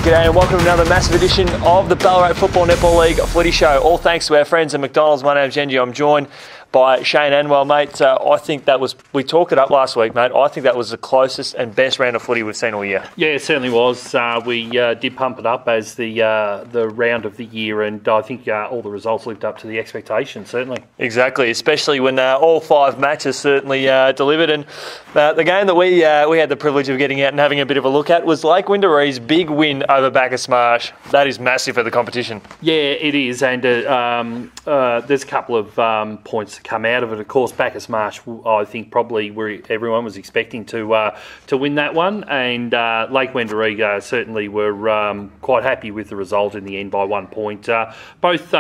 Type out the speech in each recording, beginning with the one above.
G'day and welcome to another massive edition of the Ballarat Football Netball League Footy Show. All thanks to our friends at McDonald's. My name's Yeendy. I'm joined by Shane Anwyl, mate. I think that was, we talked it up last week, mate. I think that was the closest and best round of footy we've seen all year. Yeah, it certainly was. We did pump it up as the round of the year, and I think all the results lived up to the expectations, certainly. Exactly, especially when all five matches certainly delivered. And the game that we had the privilege of getting out and having a bit of a look at was Lake Wendourie's big win over Bacchus Marsh. That is massive for the competition. Yeah, it is, and there's a couple of points to come out of it. Of course, Bacchus Marsh, I think probably where everyone was expecting to win that one, and Lake Wendouree certainly were quite happy with the result in the end by 1 point. Both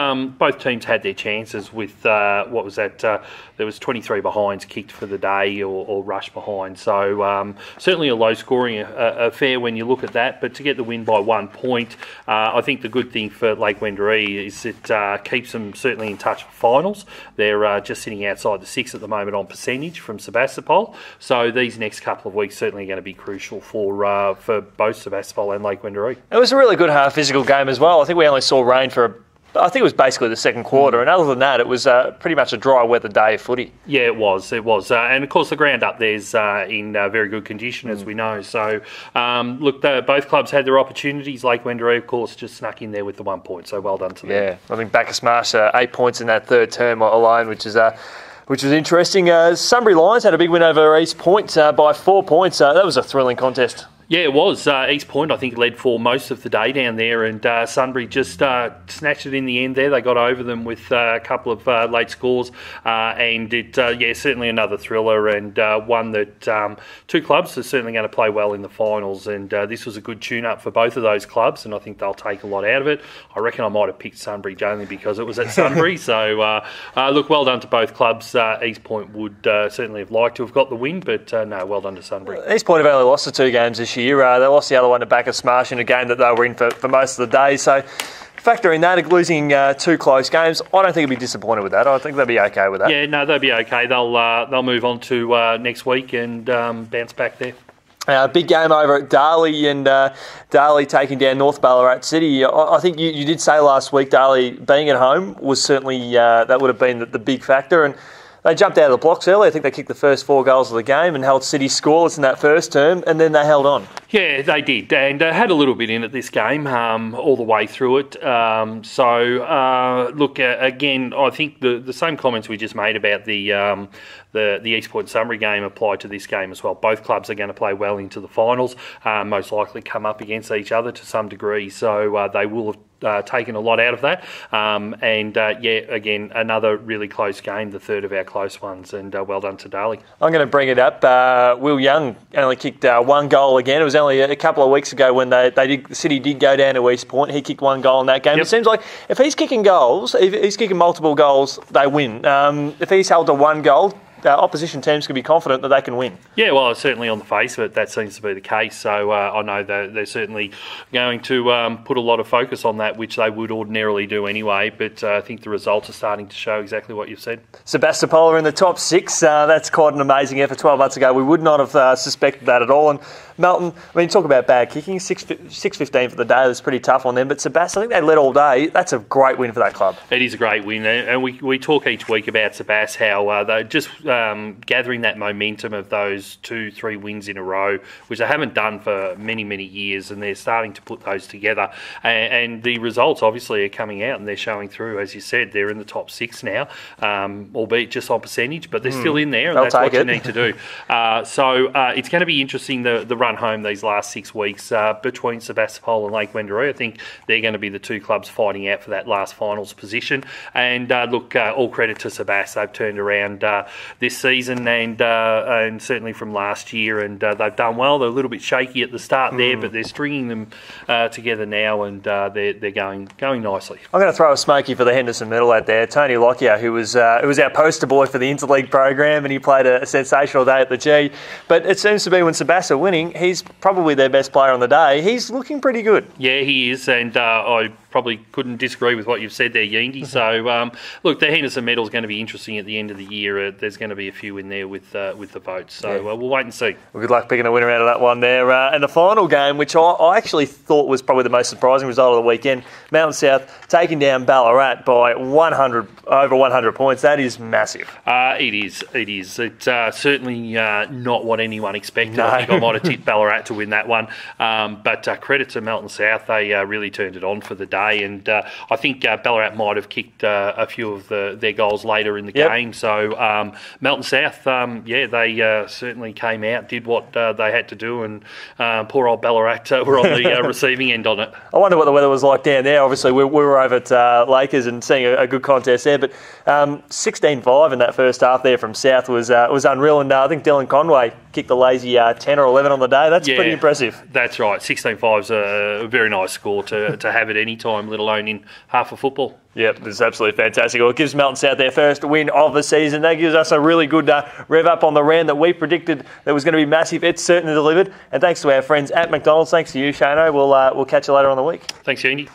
teams had their chances with what was that? There was 23 behinds kicked for the day or rush behind. So certainly a low scoring affair when you look at that. But to get the win by 1 point, I think the good thing for Lake Wendouree is it keeps them certainly in touch for finals. They're just sitting outside the six at the moment on percentage from Sebastopol. So these next couple of weeks certainly going to be crucial for both Sebastopol and Lake Wendouree. It was a really good half physical game as well. I think we only saw rain for I think it was basically the second quarter, and other than that, it was pretty much a dry weather day of footy. Yeah, it was. And of course, the ground up there's in very good condition, as we know. So, look, both clubs had their opportunities. Lake Wendouree, of course, just snuck in there with the 1 point, so well done to them. Yeah, I think Bacchus Marsh 8 points in that third term alone, which was interesting. Sunbury Lions had a big win over East Point by 4 points. That was a thrilling contest. Yeah, it was. East Point, I think, led for most of the day down there, and Sunbury just snatched it in the end there. They got over them with a couple of late scores, and it, certainly another thriller, and one that two clubs are certainly going to play well in the finals, and this was a good tune-up for both of those clubs, and I think they'll take a lot out of it. I reckon I might have picked Sunbury only because it was at Sunbury, so look, well done to both clubs. East Point would certainly have liked to have got the win, but no, well done to Sunbury. East Point have only lost the 2 games this year. They lost the other one to Bacchus Marsh in a game that they were in for most of the day. So factor in that, losing 2 close games, I don't think they'll be disappointed with that. I think they'll be okay with that. Yeah, no, they'll be okay. They'll move on to next week and bounce back there. Big game over at Darley, and Darley taking down North Ballarat City. I think you did say last week Darley being at home was certainly, that would have been the big factor. And they jumped out of the blocks early. I think they kicked the first 4 goals of the game and held City scoreless in that first term, and then they held on. Yeah, they did, and had a little bit in it this game, all the way through it. Look, again, I think the same comments we just made about the East Point Sunbury game apply to this game as well. Both clubs are going to play well into the finals, most likely come up against each other to some degree, so they will have taken a lot out of that. Again, another really close game, the third of our close ones, and well done to Darley. I'm going to bring it up. Will Young only kicked 1 goal again. It was only a couple of weeks ago when City did go down to East Point. He kicked 1 goal in that game. Yep. It seems like if he's kicking goals, if he's kicking multiple goals, they win. If he's held to 1 goal, opposition teams can be confident that they can win. Yeah, well, certainly on the face of it, that seems to be the case. So I know they're certainly going to put a lot of focus on that, which they would ordinarily do anyway. But I think the results are starting to show exactly what you've said. Sebastopol are in the top 6. That's quite an amazing effort. 12 months ago, we would not have suspected that at all. And Melton, I mean, talk about bad kicking. 6-15 for the day. That's pretty tough on them. But Sebastopol, I think they led all day. That's a great win for that club. It is a great win. And we talk each week about Sebastopol, how they're just gathering that momentum of those 2-3 wins in a row, which they haven't done for many, many years, and they're starting to put those together. And the results obviously are coming out and they're showing through. As you said, they're in the top 6 now, albeit just on percentage, but they're still in there, and that's what you need to do. So it's going to be interesting, the run home these last 6 weeks between Sebastopol and Lake Wendouree. I think they're going to be the 2 clubs fighting out for that last finals position. And look, all credit to Sebas. They've turned around this season and certainly from last year, and they've done well. They're a little bit shaky at the start there, but they're stringing them together now, and they're going nicely. I'm going to throw a smoky for the Henderson Middle out there. Tony Lockyer, who was our poster boy for the Interleague program, and he played a sensational day at the G. But it seems to be when Sebas are winning, he's probably their best player on the day. He's looking pretty good. Yeah, he is, and I probably couldn't disagree with what you've said there, Yeendy. So, look, the Henderson medal is going to be interesting at the end of the year. There's going to be a few in there with the votes. So we'll wait and see. Well, good luck picking a winner out of that one there. And the final game, which I actually thought was probably the most surprising result of the weekend, Mountain South taking down Ballarat by over 100 points. That is massive. It is. It's certainly not what anyone expected. No. I think I might have tipped Ballarat to win that one. But credit to Mountain South. They really turned it on for the day. And I think Ballarat might have kicked a few of their goals later in the game. So Mountain South, they certainly came out, did what they had to do. And poor old Ballarat were on the receiving end on it. I wonder what the weather was like down there. Obviously, we were over at Lakers and seeing a good contest there. But 16-5 in that first half there from South was unreal. And I think Dylan Conway kicked the lazy 10 or 11 on the day. That's pretty impressive. That's right. 16-5's a very nice score to have at any time, let alone in half of football. Yep, this is absolutely fantastic. Well, it gives Mountain South their first win of the season. That gives us a really good rev up on the round that we predicted that was going to be massive. It's certainly delivered. And thanks to our friends at McDonald's. Thanks to you, Shano. We'll catch you later on the week. Thanks, Yeendy.